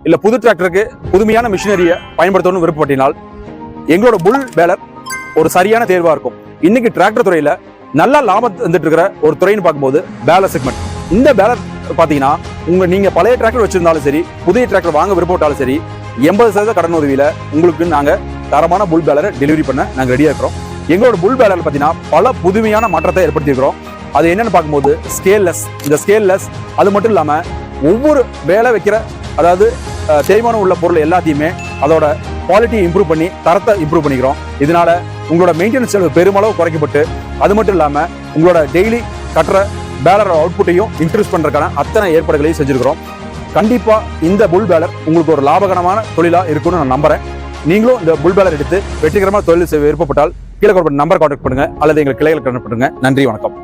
இல்ல புது டிராக்டருக்கு புதுமையான மிஷினரியை பயன்படுத்தணும்னு விருப்பப்பட்டினால் எங்களோட புல் பேலர் ஒரு சரியான தேர்வா இருக்கும். இன்னைக்கு டிராக்டர் துறையில நல்லா லாபம் வந்துட்டு இருக்கிற ஒரு துறைன்னு பார்க்கும்போது பேலர் செக்மெண்ட். இந்த பேலர் பாத்தீங்கன்னா நீங்க பழைய டிராக்டர் வச்சிருந்தாலும் சரி, புதிய டிராக்டர் வாங்க விருப்பப்பட்டாலும் சரி, 80% கடன் உதவியில உங்களுக்கு நாங்க தரமான புல் பேலரை டெலிவரி பண்ண நாங்க ரெடியா இருக்கிறோம். எங்களோட புல் பேலர் பாத்தீங்கன்னா பல புதுமையான மாற்றத்தை ஏற்படுத்தியிருக்கிறோம். அது என்னன்னு பார்க்கும்போது ஸ்கேல்லெஸ். இந்த ஸ்கேல்லெஸ் அது மட்டும் இல்லாம ஒவ்வொரு வேலை வைக்கிற, அதாவது தேய்மானம் உள்ள பொருள் எல்லாத்தையுமே அதோட குவாலிட்டி இம்ப்ரூவ் பண்ணி தரத்தை இம்ப்ரூவ் பண்ணிக்கிறோம். இதனால உங்களோட மெயின்டெனன்ஸ் செலவு பெருமளவு குறைக்கப்பட்டு, அது மட்டும் இல்லாம உங்களோட டெய்லி கட்டுற பேலரோட அவுட்புட்டையும் இன்க்ரீஸ் பண்றதுக்கான அத்தனை ஏற்பாடுகளையும் செஞ்சிருக்கிறோம். கண்டிப்பா இந்த புல் பேலர் உங்களுக்கு ஒரு லாபகரமான தொழிலா இருக்கும்னு நான் நம்புறேன். நீங்களும் இந்த புல் பேலர் எடுத்து வெற்றிகரமான தொழில் செய்ய விருப்பப்பட்டால் கீழே நம்பர் கான்டாக்ட் பண்ணுங்க அல்லது எங்கள் கிளைகளை கான்டாக்ட் பண்ணுங்க. நன்றி, வணக்கம்.